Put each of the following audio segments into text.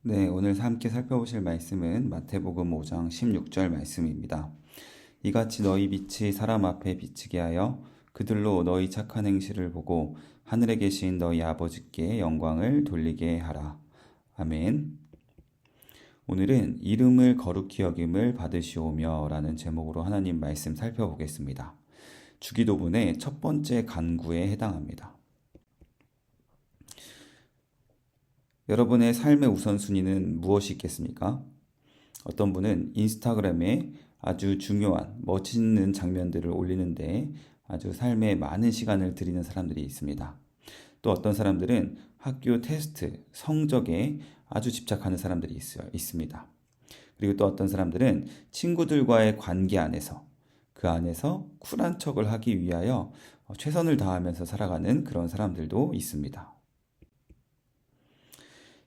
네, 오늘 함께 살펴보실 말씀은 마태복음 5장 16절 말씀입니다. 이같이 너희 빛이 사람 앞에 비치게 하여 그들로 너희 착한 행실을 보고 하늘에 계신 너희 아버지께 영광을 돌리게 하라. 아멘. 오늘은 이름을 거룩히 여김을 받으시오며 라는 제목으로 하나님 말씀 살펴보겠습니다. 주기도문의 첫 번째 간구에 해당합니다. 여러분의 삶의 우선순위는 무엇이 있겠습니까? 어떤 분은 인스타그램에 아주 중요한 멋있는 장면들을 올리는데 아주 삶에 많은 시간을 들이는 사람들이 있습니다. 또 어떤 사람들은 학교 테스트, 성적에 아주 집착하는 사람들이 있습니다. 그리고 또 어떤 사람들은 친구들과의 관계 안에서 그 안에서 쿨한 척을 하기 위하여 최선을 다하면서 살아가는 그런 사람들도 있습니다.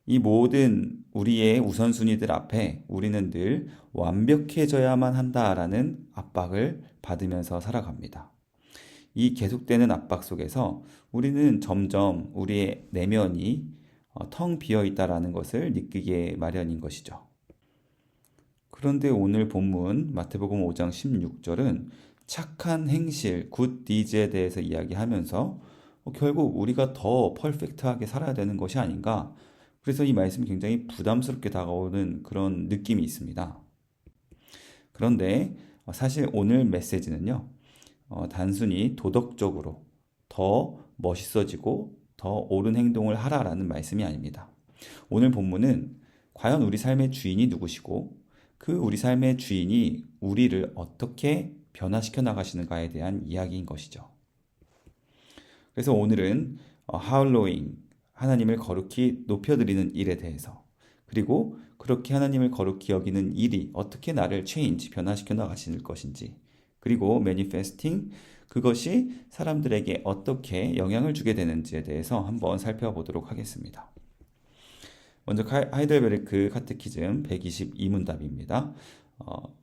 이 모든 우리의 우선순위들 앞에 우리는 늘 완벽해져야만 한다라는 압박을 받으면서 살아갑니다. 이 계속되는 압박 속에서 우리는 점점 우리의 내면이 텅 비어 있다라는 것을 느끼게 마련인 것이죠. 그런데 오늘 본문 마태복음 5장 16절은 착한 행실, 굿 디즈에 대해서 이야기하면서 결국 우리가 더 퍼펙트하게 살아야 되는 것이 아닌가. 그래서 이 말씀이 굉장히 부담스럽게 다가오는 그런 느낌이 있습니다. 그런데 사실 오늘 메시지는요, 단순히 도덕적으로 더 멋있어지고 더 옳은 행동을 하라라는 말씀이 아닙니다. 오늘 본문은 과연 우리 삶의 주인이 누구시고 그 우리 삶의 주인이 우리를 어떻게 변화시켜 나가시는가에 대한 이야기인 것이죠. 그래서 오늘은 할로윈, 하나님을 거룩히 높여드리는 일에 대해서, 그리고 그렇게 하나님을 거룩히 여기는 일이 어떻게 나를 변화시켜 나가실 것인지, 그리고 매니페스팅, 그것이 사람들에게 어떻게 영향을 주게 되는지에 대해서 한번 살펴보도록 하겠습니다. 먼저 하이델베르크 카테키즘 122문답입니다.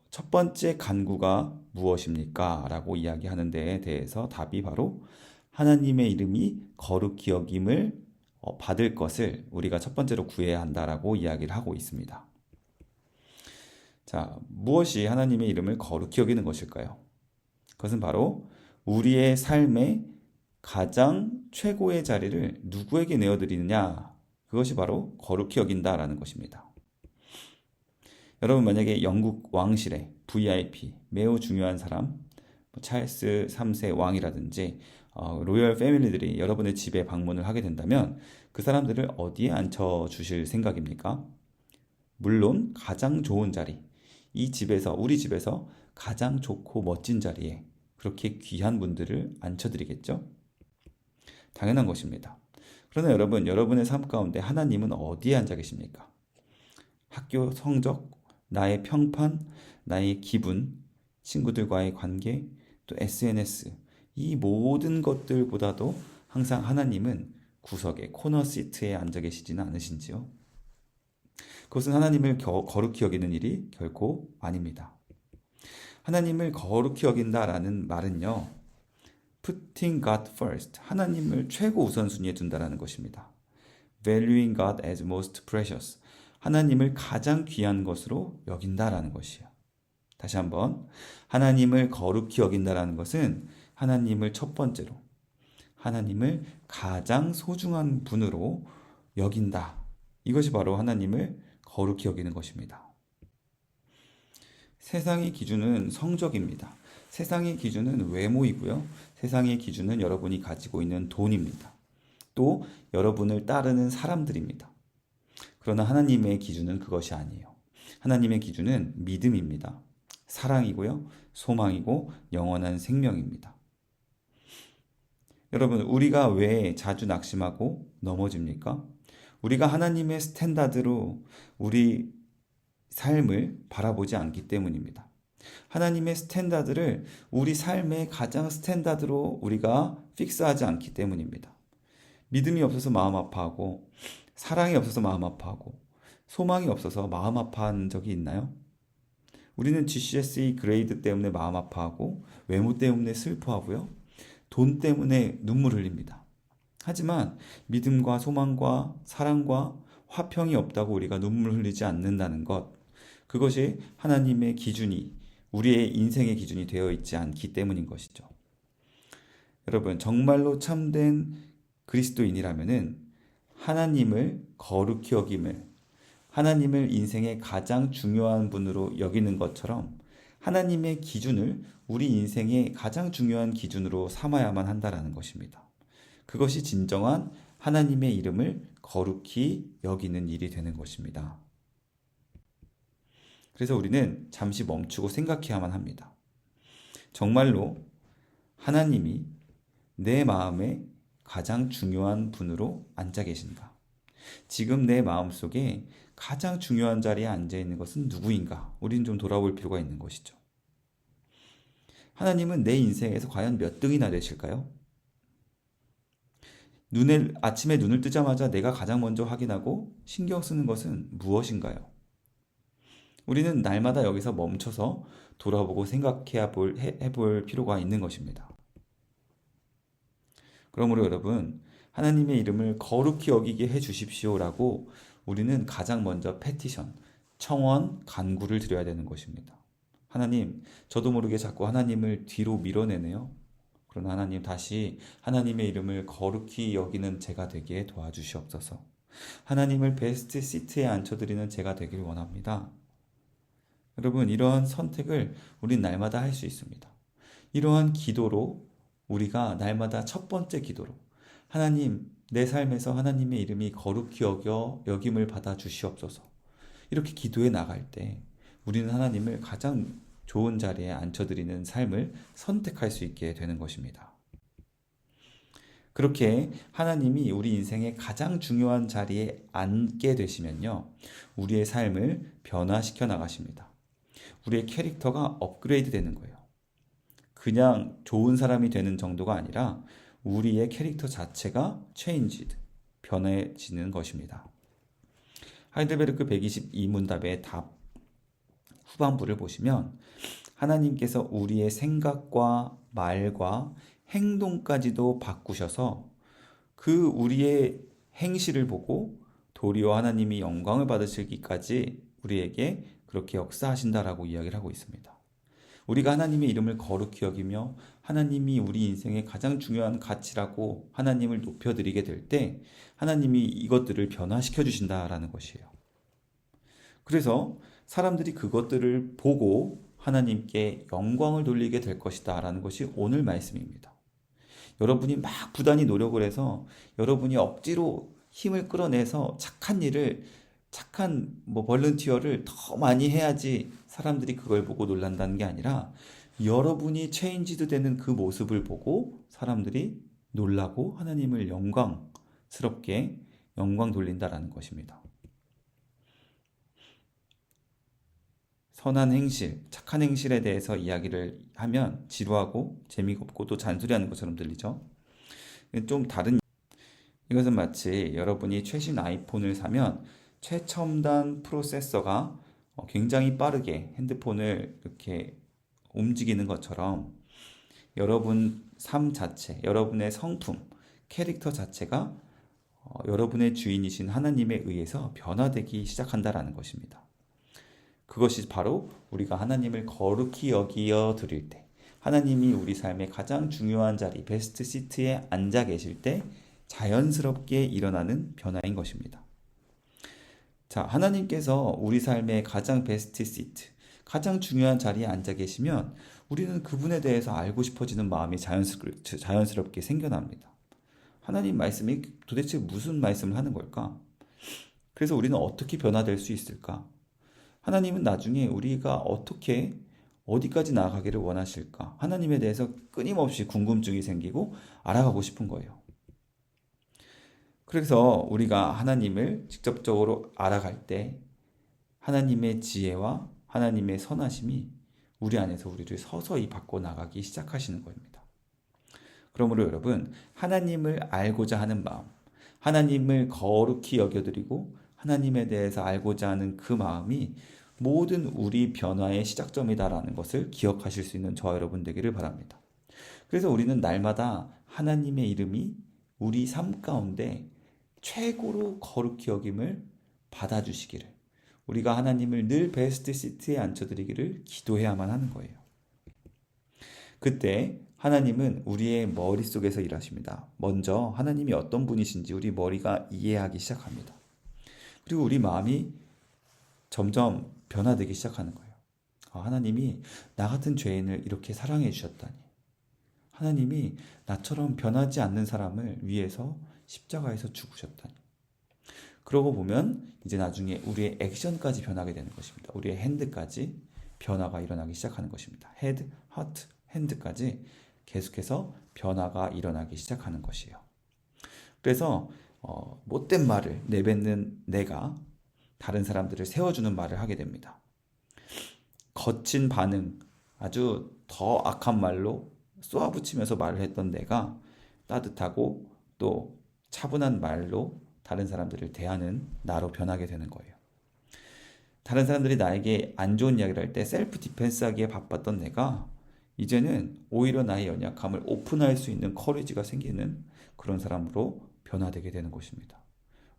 첫 번째 간구가 무엇입니까? 라고 이야기하는 데에 대해서 답이 바로 하나님의 이름이 거룩히 여김을 받을 것을 우리가 첫 번째로 구해야 한다라고 이야기를 하고 있습니다. 자, 무엇이 하나님의 이름을 거룩히 여기는 것일까요? 그것은 바로 우리의 삶의 가장 최고의 자리를 누구에게 내어드리느냐, 그것이 바로 거룩히 여긴다라는 것입니다. 여러분 만약에 영국 왕실의 VIP, 매우 중요한 사람, 찰스 3세 왕이라든지 로열 패밀리들이 여러분의 집에 방문을 하게 된다면 그 사람들을 어디에 앉혀주실 생각입니까? 물론 가장 좋은 자리, 우리 집에서 가장 좋고 멋진 자리에 그렇게 귀한 분들을 앉혀드리겠죠? 당연한 것입니다. 그러나 여러분의 삶 가운데 하나님은 어디에 앉아 계십니까? 학교 성적, 나의 평판, 나의 기분, 친구들과의 관계, 또 SNS, 이 모든 것들보다도 항상 하나님은 구석에 코너 시트에 앉아 계시지는 않으신지요? 그것은 하나님을 거룩히 여기는 일이 결코 아닙니다. 하나님을 거룩히 여긴다라는 말은요, putting God first, 하나님을 최고 우선순위에 둔다라는 것입니다. valuing God as most precious, 하나님을 가장 귀한 것으로 여긴다라는 것이요. 다시 한번, 하나님을 거룩히 여긴다라는 것은 하나님을 첫 번째로, 하나님을 가장 소중한 분으로 여긴다. 이것이 바로 하나님을 거룩히 여기는 것입니다. 세상의 기준은 성적입니다. 세상의 기준은 외모이고요. 세상의 기준은 여러분이 가지고 있는 돈입니다. 또 여러분을 따르는 사람들입니다. 그러나 하나님의 기준은 그것이 아니에요. 하나님의 기준은 믿음입니다. 사랑이고요. 소망이고 영원한 생명입니다. 여러분, 우리가 왜 자주 낙심하고 넘어집니까? 우리가 하나님의 스탠다드로 우리 삶을 바라보지 않기 때문입니다. 하나님의 스탠다드를 우리 삶의 가장 스탠다드로 우리가 픽스하지 않기 때문입니다. 믿음이 없어서 마음 아파하고, 사랑이 없어서 마음 아파하고, 소망이 없어서 마음 아파한 적이 있나요? 우리는 GCSE 그레이드 때문에 마음 아파하고, 외모 때문에 슬퍼하고요. 돈 때문에 눈물 흘립니다. 하지만 믿음과 소망과 사랑과 화평이 없다고 우리가 눈물 흘리지 않는다는 것, 그것이 하나님의 기준이, 우리의 인생의 기준이 되어 있지 않기 때문인 것이죠. 여러분, 정말로 참된 그리스도인이라면은 하나님을 거룩히 여김을, 하나님을 인생의 가장 중요한 분으로 여기는 것처럼 하나님의 기준을 우리 인생의 가장 중요한 기준으로 삼아야만 한다라는 것입니다. 그것이 진정한 하나님의 이름을 거룩히 여기는 일이 되는 것입니다. 그래서 우리는 잠시 멈추고 생각해야만 합니다. 정말로 하나님이 내 마음에 가장 중요한 분으로 앉아 계신가? 지금 내 마음속에 가장 중요한 자리에 앉아 있는 것은 누구인가? 우리는 좀 돌아볼 필요가 있는 것이죠. 하나님은 내 인생에서 과연 몇 등이나 되실까요? 아침에 눈을 뜨자마자 내가 가장 먼저 확인하고 신경 쓰는 것은 무엇인가요? 우리는 날마다 여기서 멈춰서 돌아보고 해볼 필요가 있는 것입니다. 그러므로 여러분, 하나님의 이름을 거룩히 여기게 해 주십시오라고 우리는 가장 먼저 페티션, 청원, 간구를 드려야 되는 것입니다. 하나님, 저도 모르게 자꾸 하나님을 뒤로 밀어내네요. 그러나 하나님, 다시 하나님의 이름을 거룩히 여기는 제가 되게 도와주시옵소서. 하나님을 베스트 시트에 앉혀드리는 제가 되길 원합니다. 여러분, 이러한 선택을 우린 날마다 할 수 있습니다. 이러한 기도로 우리가 날마다 첫 번째 기도로 하나님, 내 삶에서 하나님의 이름이 거룩히 여김을 받아 주시옵소서. 이렇게 기도해 나갈 때 우리는 하나님을 가장 좋은 자리에 앉혀드리는 삶을 선택할 수 있게 되는 것입니다. 그렇게 하나님이 우리 인생의 가장 중요한 자리에 앉게 되시면요, 우리의 삶을 변화시켜 나가십니다. 우리의 캐릭터가 업그레이드 되는 거예요. 그냥 좋은 사람이 되는 정도가 아니라 우리의 캐릭터 자체가 변해지는 것입니다. 하이델베르크 122문답의 답 후반부를 보시면 하나님께서 우리의 생각과 말과 행동까지도 바꾸셔서 그 우리의 행실을 보고 도리어 하나님이 영광을 받으시기까지 우리에게 그렇게 역사하신다라고 이야기를 하고 있습니다. 우리가 하나님의 이름을 거룩히 여기며 하나님이 우리 인생의 가장 중요한 가치라고 하나님을 높여드리게 될 때 하나님이 이것들을 변화시켜 주신다라는 것이에요. 그래서 사람들이 그것들을 보고 하나님께 영광을 돌리게 될 것이다 라는 것이 오늘 말씀입니다. 여러분이 막 부단히 노력을 해서 여러분이 억지로 힘을 끌어내서 착한 벌런티어를 더 많이 해야지 사람들이 그걸 보고 놀란다는 게 아니라 여러분이 체인지드 되는 그 모습을 보고 사람들이 놀라고 하나님을 영광스럽게 영광 돌린다라는 것입니다. 선한 행실, 착한 행실에 대해서 이야기를 하면 지루하고 재미가 없고 또 잔소리하는 것처럼 들리죠. 좀 다른, 이것은 마치 여러분이 최신 아이폰을 사면 최첨단 프로세서가 굉장히 빠르게 핸드폰을 이렇게 움직이는 것처럼 여러분 삶 자체, 여러분의 성품, 캐릭터 자체가 여러분의 주인이신 하나님에 의해서 변화되기 시작한다라는 것입니다. 그것이 바로 우리가 하나님을 거룩히 여기어 드릴 때, 하나님이 우리 삶의 가장 중요한 자리, 베스트 시트에 앉아 계실 때 자연스럽게 일어나는 변화인 것입니다. 자, 하나님께서 우리 삶의 가장 베스트 시트, 가장 중요한 자리에 앉아 계시면 우리는 그분에 대해서 알고 싶어지는 마음이 자연스럽게 생겨납니다. 하나님 말씀이 도대체 무슨 말씀을 하는 걸까? 그래서 우리는 어떻게 변화될 수 있을까? 하나님은 나중에 우리가 어떻게 어디까지 나아가기를 원하실까? 하나님에 대해서 끊임없이 궁금증이 생기고 알아가고 싶은 거예요. 그래서 우리가 하나님을 직접적으로 알아갈 때 하나님의 지혜와 하나님의 선하심이 우리 안에서 우리를 서서히 바꿔나가기 시작하시는 겁니다. 그러므로 여러분, 하나님을 알고자 하는 마음, 하나님을 거룩히 여겨드리고 하나님에 대해서 알고자 하는 그 마음이 모든 우리 변화의 시작점이다라는 것을 기억하실 수 있는 저와 여러분 되기를 바랍니다. 그래서 우리는 날마다 하나님의 이름이 우리 삶 가운데 최고로 거룩히 여김을 받아주시기를, 우리가 하나님을 늘 베스트 시트에 앉혀드리기를 기도해야만 하는 거예요. 그때 하나님은 우리의 머릿속에서 일하십니다. 먼저 하나님이 어떤 분이신지 우리 머리가 이해하기 시작합니다. 그리고 우리 마음이 점점 변화되기 시작하는 거예요. 하나님이 나 같은 죄인을 이렇게 사랑해 주셨다니. 하나님이 나처럼 변하지 않는 사람을 위해서 십자가에서 죽으셨다니. 그러고 보면 이제 나중에 우리의 액션까지 변하게 되는 것입니다. 우리의 핸드까지 변화가 일어나기 시작하는 것입니다. 헤드, 하트, 핸드까지 계속해서 변화가 일어나기 시작하는 것이에요. 그래서 못된 말을 내뱉는 내가 다른 사람들을 세워주는 말을 하게 됩니다. 거친 반응, 아주 더 악한 말로 쏘아붙이면서 말을 했던 내가 따뜻하고 또 차분한 말로 다른 사람들을 대하는 나로 변하게 되는 거예요. 다른 사람들이 나에게 안 좋은 이야기를 할 때 셀프 디펜스 하기에 바빴던 내가 이제는 오히려 나의 연약함을 오픈할 수 있는 커리지가 생기는 그런 사람으로 변화되게 되는 것입니다.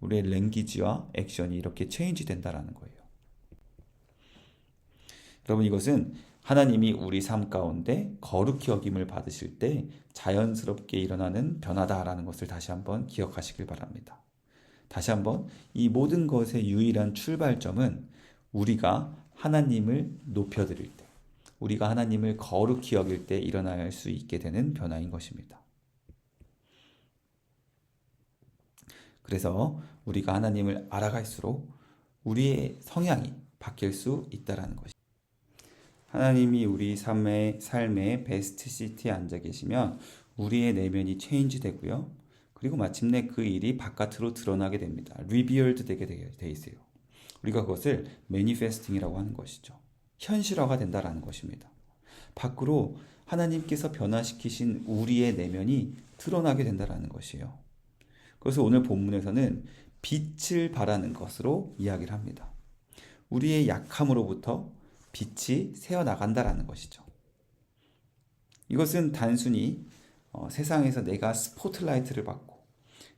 우리의 랭귀지와 액션이 이렇게 체인지 된다라는 거예요. 여러분, 이것은 하나님이 우리 삶 가운데 거룩히 여김을 받으실 때 자연스럽게 일어나는 변화다라는 것을 다시 한번 기억하시길 바랍니다. 다시 한번 이 모든 것의 유일한 출발점은 우리가 하나님을 높여드릴 때, 우리가 하나님을 거룩히 여길 때 일어날 수 있게 되는 변화인 것입니다. 그래서 우리가 하나님을 알아갈수록 우리의 성향이 바뀔 수 있다는 것입니다. 하나님이 우리 삶의 베스트 시트에 앉아 계시면 우리의 내면이 체인지 되고요. 그리고 마침내 그 일이 바깥으로 드러나게 됩니다. 리비얼드 되게 돼 있어요. 우리가 그것을 매니페스팅이라고 하는 것이죠. 현실화가 된다라는 것입니다. 밖으로 하나님께서 변화시키신 우리의 내면이 드러나게 된다라는 것이에요. 그래서 오늘 본문에서는 빛을 발하는 것으로 이야기를 합니다. 우리의 약함으로부터 빛이 새어나간다라는 것이죠. 이것은 단순히 세상에서 내가 스포트라이트를 받고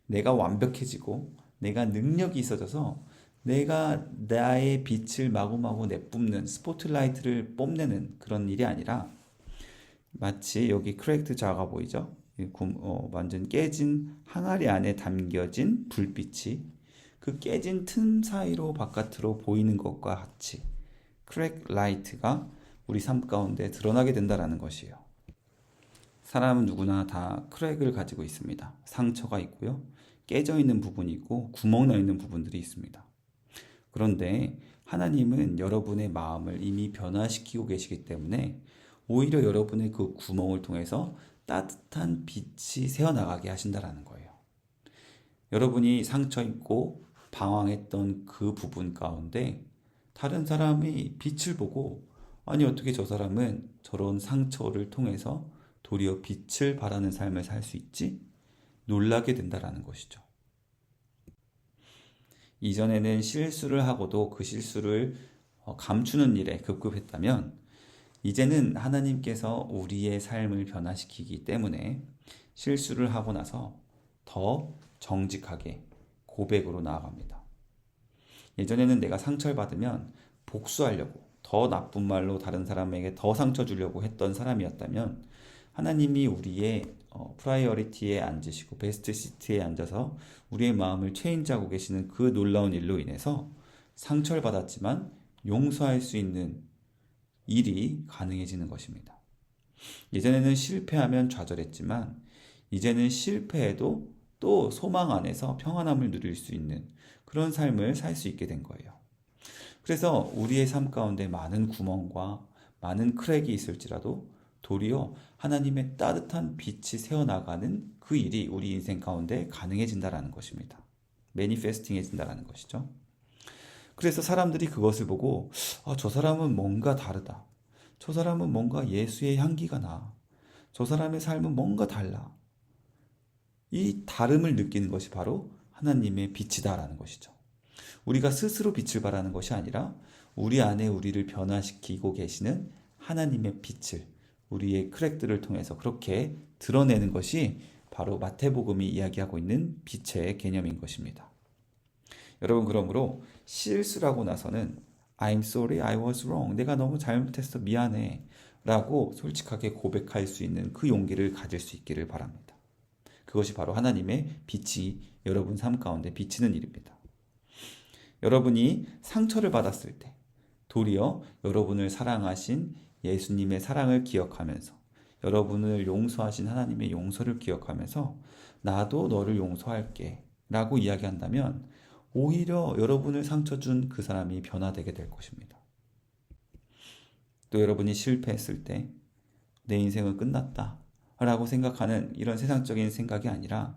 내가 완벽해지고 내가 능력이 있어져서 내가 나의 빛을 마구마구 내뿜는 스포트라이트를 뽐내는 그런 일이 아니라 마치 여기 크랙드 자가 보이죠? 완전 깨진 항아리 안에 담겨진 불빛이 그 깨진 틈 사이로 바깥으로 보이는 것과 같이 크랙 라이트가 우리 삶 가운데 드러나게 된다는 것이에요. 사람은 누구나 다 크랙을 가지고 있습니다. 상처가 있고요. 깨져 있는 부분이 있고 구멍 나 있는 부분들이 있습니다. 그런데 하나님은 여러분의 마음을 이미 변화시키고 계시기 때문에 오히려 여러분의 그 구멍을 통해서 따뜻한 빛이 새어나가게 하신다는 거예요. 여러분이 상처 있고 방황했던 그 부분 가운데 다른 사람이 빛을 보고 아니 어떻게 저 사람은 저런 상처를 통해서 도리어 빛을 발하는 삶을 살 수 있지? 놀라게 된다는 것이죠. 이전에는 실수를 하고도 그 실수를 감추는 일에 급급했다면 이제는 하나님께서 우리의 삶을 변화시키기 때문에 실수를 하고 나서 더 정직하게 고백으로 나아갑니다. 예전에는 내가 상처를 받으면 복수하려고 더 나쁜 말로 다른 사람에게 더 상처 주려고 했던 사람이었다면 하나님이 우리의 프라이어리티에 앉으시고 베스트 시트에 앉아서 우리의 마음을 체인지하고 계시는 그 놀라운 일로 인해서 상처를 받았지만 용서할 수 있는 일이 가능해지는 것입니다. 예전에는 실패하면 좌절했지만 이제는 실패해도 또 소망 안에서 평안함을 누릴 수 있는 그런 삶을 살 수 있게 된 거예요. 그래서 우리의 삶 가운데 많은 구멍과 많은 크랙이 있을지라도 도리어 하나님의 따뜻한 빛이 새어나가는 그 일이 우리 인생 가운데 가능해진다는 것입니다. 매니페스팅해진다는 것이죠. 그래서 사람들이 그것을 보고 저 사람은 뭔가 다르다. 저 사람은 뭔가 예수의 향기가 나. 저 사람의 삶은 뭔가 달라. 이 다름을 느끼는 것이 바로 하나님의 빛이다라는 것이죠. 우리가 스스로 빛을 발하는 것이 아니라 우리 안에 우리를 변화시키고 계시는 하나님의 빛을 우리의 크랙들을 통해서 그렇게 드러내는 것이 바로 마태복음이 이야기하고 있는 빛의 개념인 것입니다. 여러분, 그러므로 실수라고 나서는 I'm sorry, I was wrong. 내가 너무 잘못했어. 미안해. 라고 솔직하게 고백할 수 있는 그 용기를 가질 수 있기를 바랍니다. 그것이 바로 하나님의 빛이 여러분 삶 가운데 비치는 일입니다. 여러분이 상처를 받았을 때 도리어 여러분을 사랑하신 예수님의 사랑을 기억하면서 여러분을 용서하신 하나님의 용서를 기억하면서 나도 너를 용서할게 라고 이야기한다면 오히려 여러분을 상처 준 그 사람이 변화되게 될 것입니다. 또 여러분이 실패했을 때 내 인생은 끝났다 라고 생각하는 이런 세상적인 생각이 아니라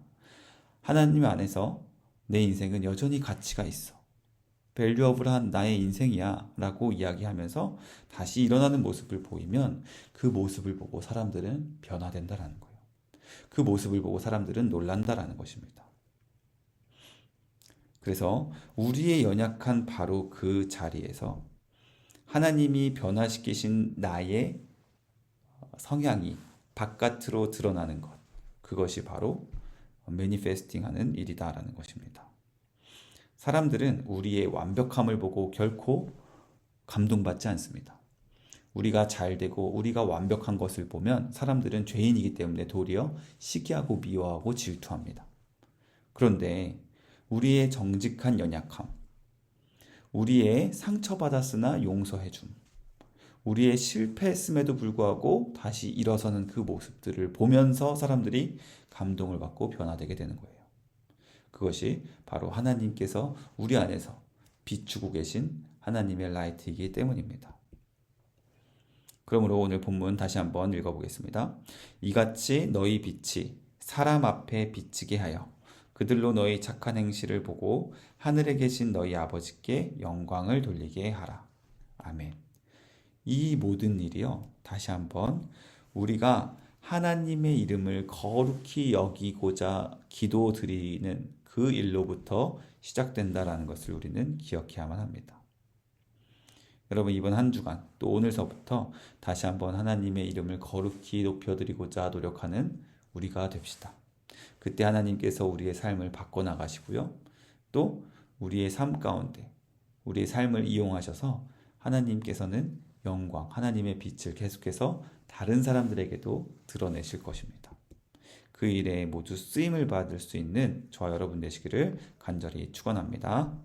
하나님 안에서 내 인생은 여전히 가치가 있어. 밸류어블한 나의 인생이야 라고 이야기하면서 다시 일어나는 모습을 보이면 그 모습을 보고 사람들은 변화된다라는 거예요. 그 모습을 보고 사람들은 놀란다라는 것입니다. 그래서 우리의 연약한 바로 그 자리에서 하나님이 변화시키신 나의 성향이 바깥으로 드러나는 것, 그것이 바로 매니페스팅하는 일이다라는 것입니다. 사람들은 우리의 완벽함을 보고 결코 감동받지 않습니다. 우리가 잘 되고 우리가 완벽한 것을 보면 사람들은 죄인이기 때문에 도리어 시기하고 미워하고 질투합니다. 그런데 우리의 정직한 연약함, 우리의 상처받았으나 용서해줌, 우리의 실패했음에도 불구하고 다시 일어서는 그 모습들을 보면서 사람들이 감동을 받고 변화되게 되는 거예요. 그것이 바로 하나님께서 우리 안에서 비추고 계신 하나님의 라이트이기 때문입니다. 그러므로 오늘 본문 다시 한번 읽어보겠습니다. 이같이 너희 빛이 사람 앞에 비치게 하여 그들로 너희 착한 행실을 보고 하늘에 계신 너희 아버지께 영광을 돌리게 하라. 아멘. 이 모든 일이요. 다시 한번 우리가 하나님의 이름을 거룩히 여기고자 기도드리는 그 일로부터 시작된다라는 것을 우리는 기억해야만 합니다. 여러분, 이번 한 주간 또 오늘서부터 다시 한번 하나님의 이름을 거룩히 높여드리고자 노력하는 우리가 됩시다. 그때 하나님께서 우리의 삶을 바꿔나가시고요. 또 우리의 삶 가운데 우리의 삶을 이용하셔서 하나님께서는 영광, 하나님의 빛을 계속해서 다른 사람들에게도 드러내실 것입니다. 그 일에 모두 쓰임을 받을 수 있는 저와 여러분 되시기를 간절히 축원합니다.